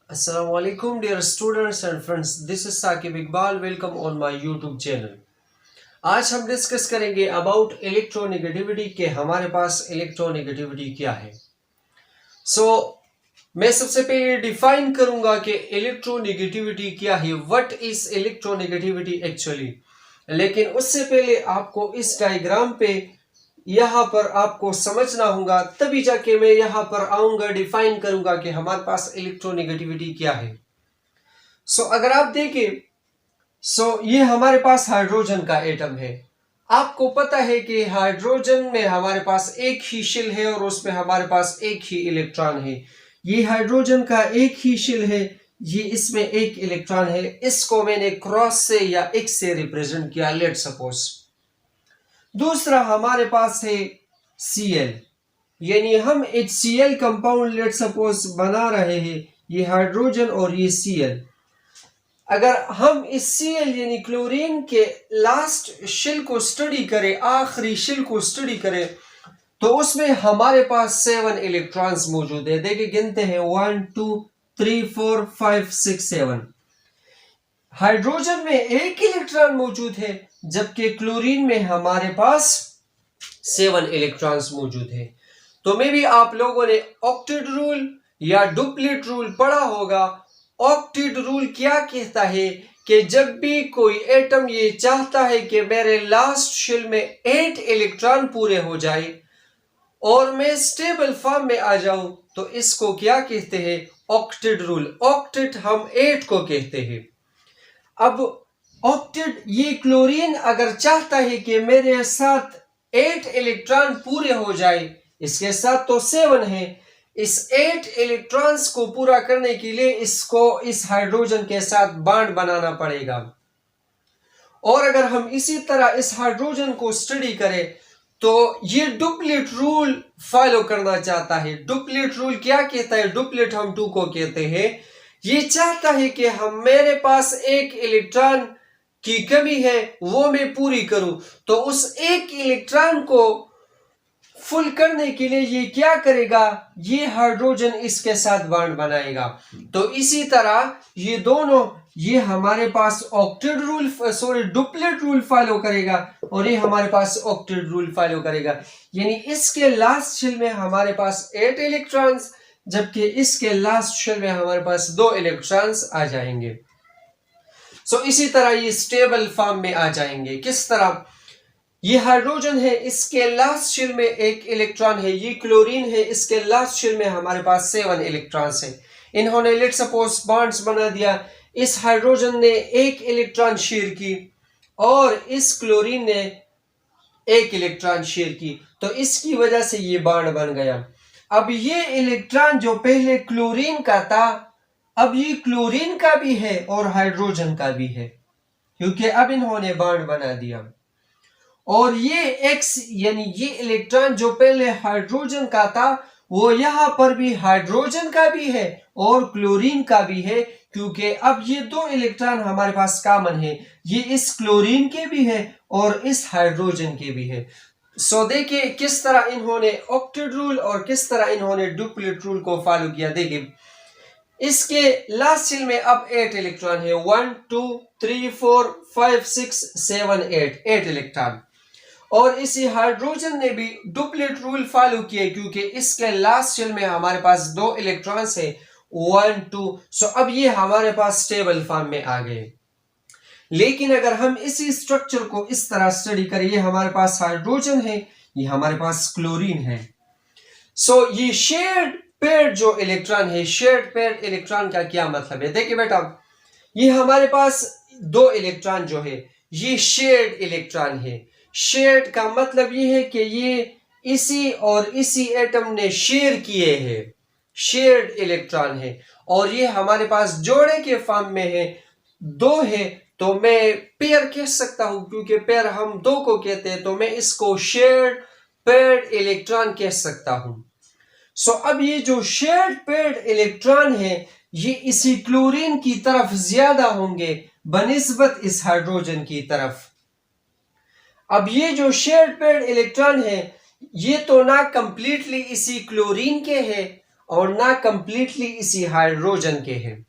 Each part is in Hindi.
Assalamu alaikum dear students and friends. This is Saqib Iqbal. Welcome on my YouTube channel. आज हम डिस्कस करेंगे अबाउट इलेक्ट्रोनेगेटिविटी के हमारे पास इलेक्ट्रोनेगेटिविटी क्या है। मैं सबसे पहले डिफाइन करूंगा कि इलेक्ट्रोनेगेटिविटी क्या है, व्हाट इज इलेक्ट्रोनेगेटिविटी एक्चुअली। लेकिन उससे पहले आपको इस डायग्राम पे यहाँ पर आपको समझना होगा, तभी जाके मैं यहाँ पर आऊंगा, डिफाइन करूंगा कि हमारे पास इलेक्ट्रोनेगेटिविटी क्या है। अगर आप देखें, ये हमारे पास हाइड्रोजन का एटम है। आपको पता है कि हाइड्रोजन में हमारे पास एक ही शेल है और उसमें हमारे पास एक ही इलेक्ट्रॉन है। ये हाइड्रोजन का एक ही शेल है, ये इसमें एक इलेक्ट्रॉन है। इसको मैंने क्रॉस से या एक्स से रिप्रेजेंट किया, लेट सपोज। दूसरा हमारे पास है Cl, यानी हम HCl कंपाउंड लेट सपोज बना रहे हैं, ये हाइड्रोजन और ये Cl। अगर हम इस Cl यानी क्लोरीन के लास्ट शेल को स्टडी करें, आखिरी शेल को स्टडी करें, तो उसमें हमारे पास 7 इलेक्ट्रॉन्स मौजूद है। देखिए गिनते हैं 1 2 3 4 5 6 7। हाइड्रोजन में एक इलेक्ट्रॉन मौजूद है, जबकि क्लोरीन में हमारे पास 7 इलेक्ट्रॉन्स मौजूद है। तो मे भी आप लोगों ने ऑक्टेट रूल या डुप्लेट रूल पढ़ा होगा। ऑक्टेट रूल क्या कहता है कि जब भी कोई एटम ये चाहता है कि मेरे लास्ट शेल में 8 इलेक्ट्रॉन पूरे हो जाए और मैं स्टेबल फॉर्म में आ जाऊं, तो इसको क्या कहते हैं? Octet rule. ऑक्टेट हम 8 को कहते हैं। अब ऑक्टेट, ये क्लोरीन अगर चाहता है कि मेरे साथ 8 इलेक्ट्रॉन पूरे हो जाए, इसके साथ तो 7 है, इस 8 इलेक्ट्रॉन्स को पूरा करने के लिए इसको इस हाइड्रोजन के साथ बॉन्ड बनाना पड़ेगा। और अगर हम इसी तरह इस हाइड्रोजन को स्टडी करें, तो ये डुप्लेट रूल फॉलो करना चाहता है। डुप्लेट रूल क्या कहता है? डुप्लेट हम 2 को कहते हैं। ये चाहता है कि हम मेरे पास एक इलेक्ट्रॉन की कमी है, वो मैं पूरी करूं, तो उस एक इलेक्ट्रॉन को फुल करने के लिए ये क्या करेगा? ये हाइड्रोजन इसके साथ बॉन्ड बनाएगा। तो इसी तरह ये दोनों, ये हमारे पास octet rule duplet rule follow करेगा और ये हमारे पास ऑक्टेट रूल फॉलो करेगा। यानी इसके लास्ट शेल में हमारे पास 8 इलेक्ट्रॉन्स, जबकि इसके लास्ट शेल में हमारे पास 2 इलेक्ट्रॉन्स आ जाएंगे। इसी तरह ये स्टेबल फॉर्म में आ जाएंगे। किस तरह? ये हाइड्रोजन है, इसके लास्ट शेल में एक इलेक्ट्रॉन है। ये क्लोरीन है, इसके लास्ट शेल में हमारे पास 7 इलेक्ट्रॉन्स है। इन्होंने लेट सपोज बॉन्ड्स बना दिया। इस हाइड्रोजन ने एक इलेक्ट्रॉन शेयर की और इस क्लोरीन ने एक इलेक्ट्रॉन शेयर की, तो इसकी वजह से ये बॉन्ड बन गया। अब ये इलेक्ट्रॉन जो पहले क्लोरीन का था, अब ये क्लोरीन का भी है और हाइड्रोजन का भी है, क्योंकि अब इन्होंने बॉन्ड बना दिया। और ये X यानी ये इलेक्ट्रॉन जो पहले हाइड्रोजन का था, वो यहां पर भी हाइड्रोजन का भी है और क्लोरीन का भी है, क्योंकि अब ये 2 इलेक्ट्रॉन हमारे पास कॉमन है। ये इस क्लोरीन के भी है और इस हाइड्रोजन के भी है। देखिए किस तरह इन्होंने ऑक्टेट रूल और किस तरह इन्होंने डुप्लेट रूल को फॉलो किया। देखिए इसके लास्ट शेल में अब 8 इलेक्ट्रॉन है। 1 2 3 4 5 6 7 8 इलेक्ट्रॉन। और इसी हाइड्रोजन ने भी डुप्लेट रूल फॉलो किए, क्योंकि इसके लास्ट शेल में हमारे पास 2 इलेक्ट्रॉन्स है, 1 2। अब ये हमारे पास स्टेबल फॉर्म में आ गए। लेकिन अगर हम इसी स्ट्रक्चर को इस तरह स्टडी करें, ये हमारे पास हाइड्रोजन है, ये हमारे पास क्लोरीन है। ये शेयर्ड पेयर्ड जो इलेक्ट्रॉन है, शेयर्ड पेयर्ड इलेक्ट्रॉन का क्या मतलब है? देखिए बेटा, ये हमारे पास 2 इलेक्ट्रॉन जो है, ये शेयर्ड इलेक्ट्रॉन है। शेयर्ड का मतलब ये है कि ये इसी और इसी एटम ने शेयर किए हैं, शेयर्ड इलेक्ट्रॉन है। और ये हमारे पास जोड़े के फॉर्म में है, 2 है, तो मैं पेयर कह सकता हूं, क्योंकि पेयर हम 2 को कहते हैं, तो मैं इसको शेयर्ड पेयर्ड इलेक्ट्रॉन कह सकता हूं। अब ये जो शेयर्ड पेयर्ड इलेक्ट्रॉन है, ये इसी क्लोरीन की तरफ ज्यादा होंगे बनिस्बत इस हाइड्रोजन की तरफ। अब ये जो शेयर्ड पेयर्ड इलेक्ट्रॉन है, ये तो ना कंप्लीटली इसी क्लोरीन के है और ना कंप्लीटली इसी हाइड्रोजन के हैं।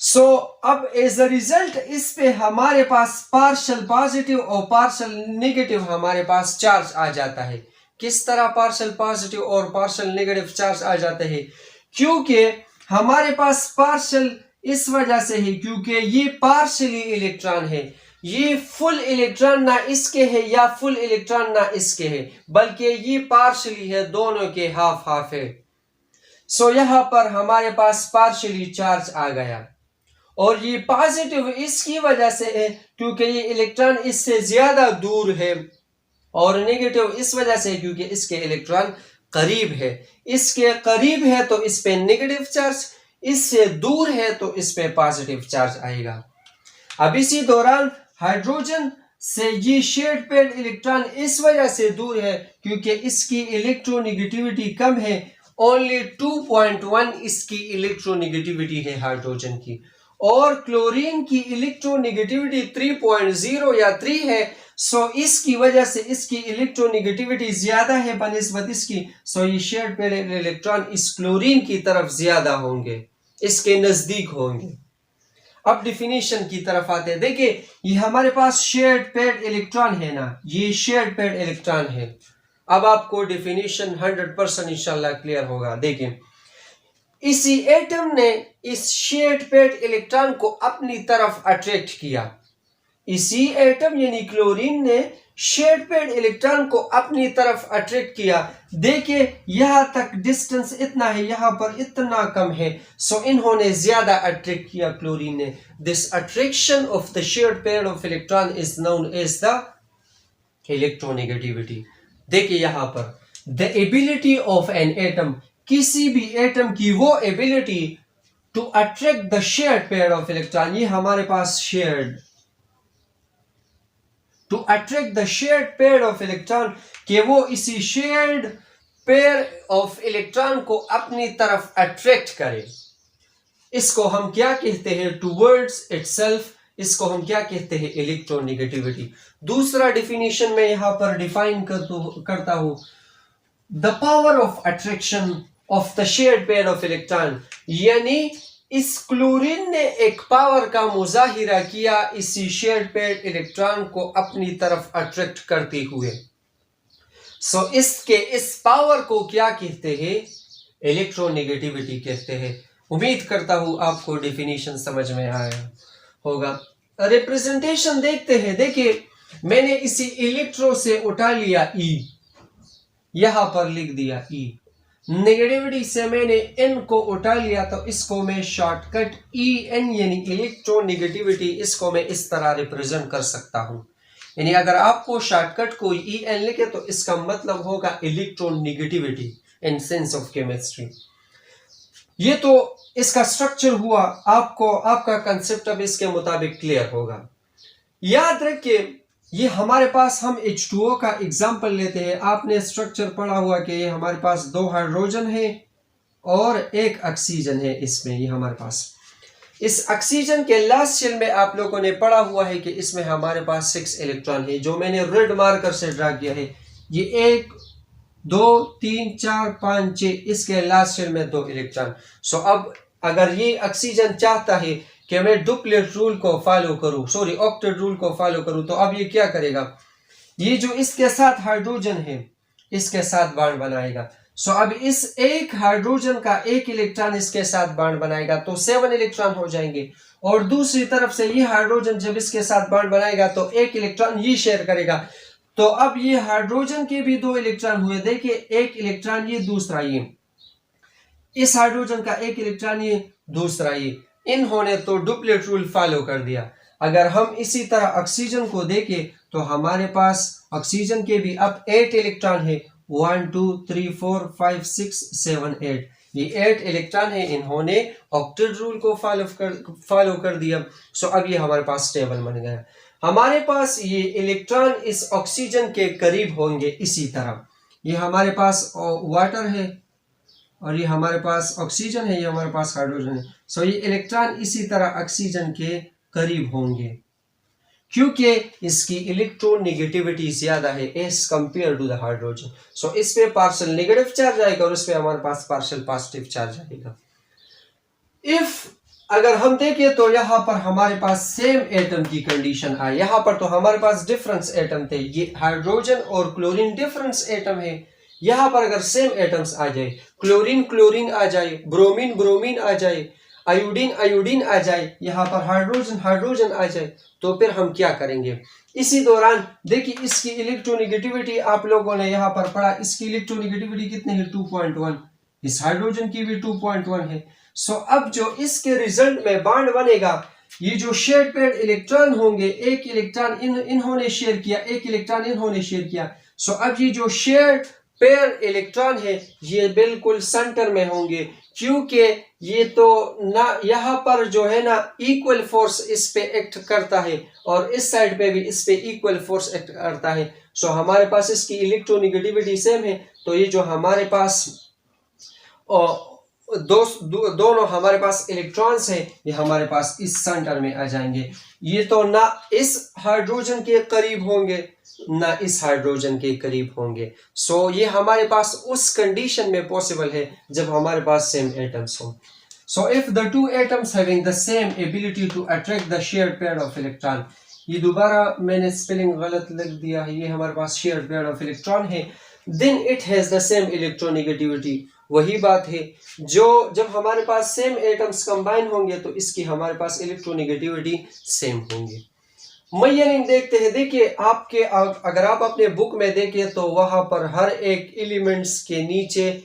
सो अब एज अ रिजल्ट इस पे हमारे पास पार्शियल पॉजिटिव और पार्शियल नेगेटिव हमारे पास चार्ज आ जाता है। किस तरह पार्शियल पॉजिटिव और पार्शियल नेगेटिव चार्ज आ जाते हैं? क्योंकि हमारे पास पार्शियल इस वजह से है क्योंकि ये पार्शियली इलेक्ट्रॉन है, ये फुल इलेक्ट्रॉन ना इसके है या फुल इलेक्ट्रॉन ना इसके है, बल्कि ये पार्शियली है, दोनों के हाफ हाफ है। सो यहां पर हमारे पास पार्शियली चार्ज आ गया और ये पॉजिटिव इसकी वजह से है क्योंकि ये इलेक्ट्रॉन इससे ज्यादा दूर है, और नेगेटिव इस वजह से है क्योंकि इसके इलेक्ट्रॉन करीब है। इसके करीब है तो इस पे नेगेटिव चार्ज, इससे दूर है तो इस पे पॉजिटिव चार्ज आएगा। अब इसी दौरान हाइड्रोजन से ये शेयर्ड पेयर्ड इलेक्ट्रॉन इस वजह से दूर है क्योंकि इसकी इलेक्ट्रोनेगेटिविटी कम है, ओनली 2.1 इसकी इलेक्ट्रोनेगेटिविटी है हाइड्रोजन की, और क्लोरीन की इलेक्ट्रोनेगेटिविटी 3.0 या 3 है। सो इसकी वजह से इसकी इलेक्ट्रोनेगेटिविटी ज्यादा है बनिस्बत इसकी, सो ये शेयर्ड पेयर्ड इलेक्ट्रॉन इस क्लोरीन की तरफ ज्यादा होंगे, इसके नजदीक होंगे। अब डिफिनीशन की तरफ आते हैं। देखिए ये हमारे पास शेयर्ड पेयर्ड इलेक्ट्रॉन है ना, ये शेयर्ड पेयर्ड इलेक्ट्रॉन है। अब आपको डिफिनीशन 100% इंशाल्लाह क्लियर होगा। देखिए इसी एटम ने इस शेयर्ड पेयर्ड इलेक्ट्रॉन को अपनी तरफ अट्रैक्ट किया, इसी एटम यानी क्लोरीन ने शेयर्ड पेयर्ड इलेक्ट्रॉन को अपनी तरफ अट्रैक्ट किया। देखिए यहां तक डिस्टेंस इतना है, यहां पर इतना कम है, सो इन्होंने ज्यादा अट्रैक्ट किया क्लोरीन ने। This attraction of the shared pair of electron is known as the electronegativity. देखिए यहां पर the ability of an atom, किसी भी एटम की वो ability to attract the shared pair of electron, ये हमारे पास shared to attract the shared pair of electron, कि वो इसी शेयर्ड पेयर ऑफ इलेक्ट्रॉन को अपनी तरफ अट्रैक्ट करे। इसको हम क्या कहते हैं? Towards itself. इसको हम क्या कहते हैं? इलेक्ट्रोनेगेटिविटी। दूसरा डिफिनीशन में यहां पर डिफाइन करता हूं, the power of attraction of the shared pair of electron, यानी इस क्लोरीन ने एक पावर का मुजाहिरा किया इसी शेयर्ड पेयर्ड इलेक्ट्रॉन को अपनी तरफ अट्रैक्ट करते हुए। सो इसके इस पावर को क्या कहते हैं? इलेक्ट्रोनेगेटिविटी कहते हैं। उम्मीद करता हूं आपको डिफिनीशन समझ में आया होगा। रिप्रेजेंटेशन देखते हैं। देखिए मैंने इसी इलेक्ट्रो से उठा लिया ई, यहां पर लिख दिया ई। नेगेटिविटी से मैंने एन को उठा लिया तो इसको मैं शॉर्टकट ई एन यानी इलेक्ट्रोनेगेटिविटी, इसको मैं इस तरह रिप्रेजेंट कर सकता हूं। यानी अगर आपको शॉर्टकट को ई एन लिखे तो इसका मतलब होगा electronegativity in sense of chemistry. ये तो इसका स्ट्रक्चर हुआ, आपको आपका कंसेप्ट अब इसके मुताबिक क्लियर होगा। याद रखिए ये हमारे पास, हम H2O का एग्जाम्पल लेते हैं। आपने स्ट्रक्चर पढ़ा हुआ कि ये हमारे पास 2 हाइड्रोजन है और 1 ऑक्सीजन है इसमें। ये हमारे पास इस ऑक्सीजन के लास्ट शेल में आप लोगों ने पढ़ा हुआ है कि इसमें हमारे पास 6 इलेक्ट्रॉन है, जो मैंने रेड मार्कर से ड्रा किया है। ये 1 2 3 4 5 6, इसके लास्ट शेल में 2 इलेक्ट्रॉन। सो अब अगर ये ऑक्सीजन चाहता है कि मैं डुप्लेट रूल को फॉलो करूं, सॉरी ऑक्टेट रूल को फॉलो करूं, तो अब ये क्या करेगा? ये जो इसके साथ हाइड्रोजन है इसके साथ बॉन्ड बनाएगा। सो अब इस एक हाइड्रोजन का 1 इलेक्ट्रॉन इसके साथ बॉन्ड बनाएगा तो 7 इलेक्ट्रॉन हो जाएंगे, और दूसरी तरफ से ये हाइड्रोजन जब इसके साथ बॉन्ड बनाएगा तो 1 इलेक्ट्रॉन ये शेयर करेगा। तो अब ये हाइड्रोजन के भी 2 इलेक्ट्रॉन हुए। देखिए 1 इलेक्ट्रॉन ये, दूसरा ये, इस हाइड्रोजन का 1 इलेक्ट्रॉन ये, दूसरा ये, इन्होंने तो डुप्लेट रूल फॉलो कर दिया। अगर हम इसी तरह ऑक्सीजन को देखें तो हमारे पास ऑक्सीजन के भी अब 8 इलेक्ट्रॉन है, 1 2 3 4 5 6 7 8। ये 8 इलेक्ट्रॉन है, इन्होंने ऑक्टेट रूल को फॉलो कर दिया। सो अब ये हमारे पास टेबल बन गया। हमारे पास ये इलेक्ट्रॉन इस ऑक्सीजन के करीब होंगे। इसी तरह ये हमारे पास वाटर है और ये हमारे पास ऑक्सीजन है, ये हमारे पास हाइड्रोजन है। सो ये इलेक्ट्रॉन इसी तरह ऑक्सीजन के करीब होंगे। क्योंकि इसकी इलेक्ट्रोनेगेटिविटी ज्यादा है as compare to the hydrogen. So इस पे पार्शियल नेगेटिव चार्ज आएगा और इस पे हमारे पास पार्शियल पॉजिटिव चार्ज आएगा। इफ अगर हम देखें तो यहां पर हमारे पास सेम एटम की कंडीशन है, यहां पर तो हमारे पास डिफरेंस एटम थे, ये हाइड्रोजन और क्लोरीन डिफरेंस एटम है। यहां पर अगर सेम एटम्स आ जाए, क्लोरीन क्लोरीन आ जाए, ब्रोमीन ब्रोमीन आ जाए, आयोडीन आयोडीन आ जाए, यहां पर हाइड्रोजन हाइड्रोजन आ जाए, तो फिर हम क्या करेंगे? इसी दौरान देखिए इसकी इलेक्ट्रोनेगेटिविटी आप लोगों ने यहां पर पढ़ा, इसकी इलेक्ट्रोनेगेटिविटी कितनी है? 2.1। इस हाइड्रोजन की भी 2.1 है। सो अब जो इसके रिजल्ट में बॉन्ड बनेगा, ये जो शेयर पेड इलेक्ट्रॉन होंगे, एक इलेक्ट्रॉन इन्होंने शेयर किया, एक इलेक्ट्रॉन इन्होंने शेयर किया। सो अब ये जो शेयर पेयर इलेक्ट्रॉन है ये बिल्कुल सेंटर में होंगे, क्योंकि ये तो ना यहाँ पर जो है ना इक्वल फोर्स इस पे एक्ट करता है और इस साइड पे भी इस पे इक्वल फोर्स एक्ट करता है। सो हमारे पास इसकी इलेक्ट्रोनेगेटिविटी सेम है, तो ये जो हमारे पास दोनों हमारे पास इलेक्ट्रॉन्स हैं, ये हमारे पास इस सेंटर में आ जाएंगे। ये तो ना इस हाइड्रोजन के करीब होंगे ना इस हाइड्रोजन के करीब होंगे। सो ये हमारे पास उस कंडीशन में पॉसिबल है जब हमारे पास सेम एटम्स हो। So if the two atoms having the same ability to attract the shared pair of electron, ये दोबारा मैंने स्पेलिंग गलत लिख दिया है, ये हमारे पास शेयर्ड पेयर ऑफ इलेक्ट्रॉन है, then it has the same electronegativity. वही बात है, जो जब हमारे पास सेम एटम्स कंबाइन होंगे तो इसकी हमारे पास इलेक्ट्रोनेगेटिविटी सेम होंगे। मयनिंग देखते हैं, देखिए आपके अगर आप अपने बुक में देखें तो वहां पर हर एक एलिमेंट्स के नीचे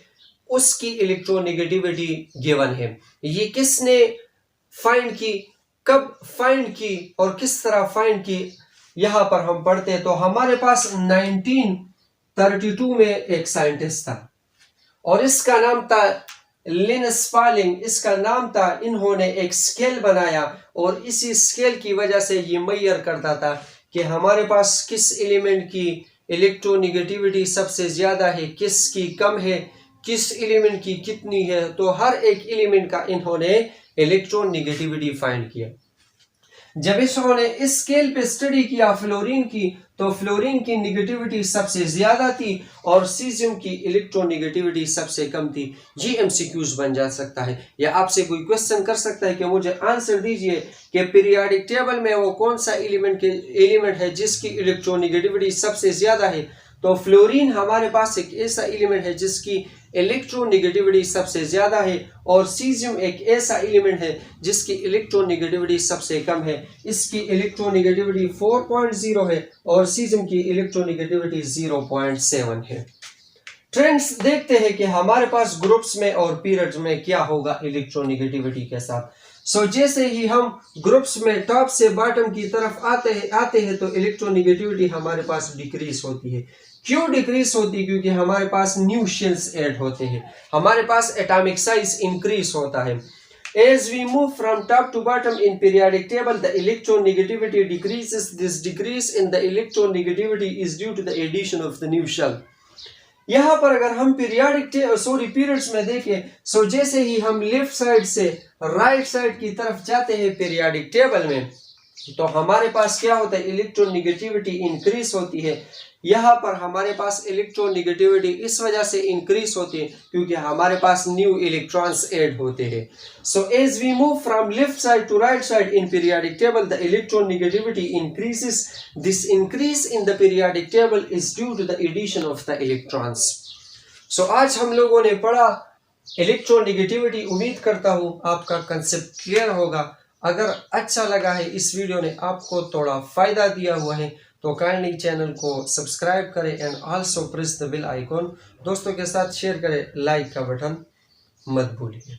उसकी इलेक्ट्रोनेगेटिविटी गिवन है। ये किसने फाइंड की, कब फाइंड की और किस तरह फाइंड की, यहां पर हम पढ़ते हैं तो हमारे पास 1932 में एक साइंटिस्ट था और इसका नाम था लिनस पाउलिंग। इसका नाम था, इन्होंने एक स्केल बनाया और इसी स्केल की वजह से ये मेजर करता था कि हमारे पास किस एलिमेंट की इलेक्ट्रोनेगेटिविटी सबसे ज्यादा है, किसकी कम है, किस एलिमेंट की कितनी है। तो हर एक एलिमेंट का इन्होंने इलेक्ट्रोनेगेटिविटी फाइंड किया। जब इन्होंने इस स्केल पे स्टडी किया फ्लोरीन की, तो फ्लोरीन की नेगेटिविटी सबसे ज्यादा थी और सीजियम की इलेक्ट्रोनेगेटिविटी सबसे कम थी। ये एमसीक्यूज बन जा सकता है या आपसे कोई क्वेश्चन कर सकता है कि मुझे आंसर दीजिए कि पीरियोडिक टेबल में वो कौन सा एलिमेंट है जिसकी इलेक्ट्रोनेगेटिविटी सबसे ज्यादा है। तो फ्लोरीन हमारे पास एक ऐसा एलिमेंट है जिसकी इलेक्ट्रोनेगेटिविटी सबसे ज्यादा है और सीजियम एक ऐसा एलिमेंट है जिसकी इलेक्ट्रोनेगेटिविटी सबसे कम है। इसकी इलेक्ट्रोनेगेटिविटी 4.0 है और सीजियम की इलेक्ट्रोनेगेटिविटी 0.7 है। ट्रेंड्स देखते हैं कि हमारे पास ग्रुप्स में और पीरियड्स में क्या होगा इलेक्ट्रोनेगेटिविटी के साथ। सो जैसे ही हम ग्रुप्स में टॉप से बॉटम की तरफ आते हैं तो इलेक्ट्रोनेगेटिविटी हमारे पास डिक्रीज होती है। क्यों डिक्रीज होती है? क्योंकि हमारे पास न्यू शेल्स ऐड होते हैं, हमारे पास एटॉमिक साइज इंक्रीज होता है। As we move from top to bottom in periodic table, the electronegativity decreases. This decrease in the electronegativity is due to the addition of the new shell. यहाँ पर अगर हम पीरियड्स में देखें, सो जैसे ही हम लेफ्ट साइड से राइट साइड की तरफ जाते हैं पीरियोडिक टेबल में, तो हमारे पास क्या होता है? इलेक्ट्रोनेगेटिविटी इंक्रीज होती है। यहाँ पर हमारे पास इलेक्ट्रोनेगेटिविटी इस वजह से इंक्रीज होती है क्योंकि हमारे पास न्यू इलेक्ट्रॉन्स ऐड होते हैं। So as we move from left side to right side in periodic table, the electronegativity increases. This increase in the periodic table is due to the addition of the electrons. So आज हम लोगों ने पढ़ा इलेक्ट्रोनेगेटिविटी। उम्मीद करता हूँ आपका कंसेप्ट क्लियर होगा। अगर अच्छा लगा है, इस वीडियो ने आपको थोड़ा फायदा दिया हुआ है, तो काइंडली चैनल को सब्सक्राइब करें and also press the bell icon. दोस्तों के साथ शेयर करें, लाइक का बटन मत भूलिए।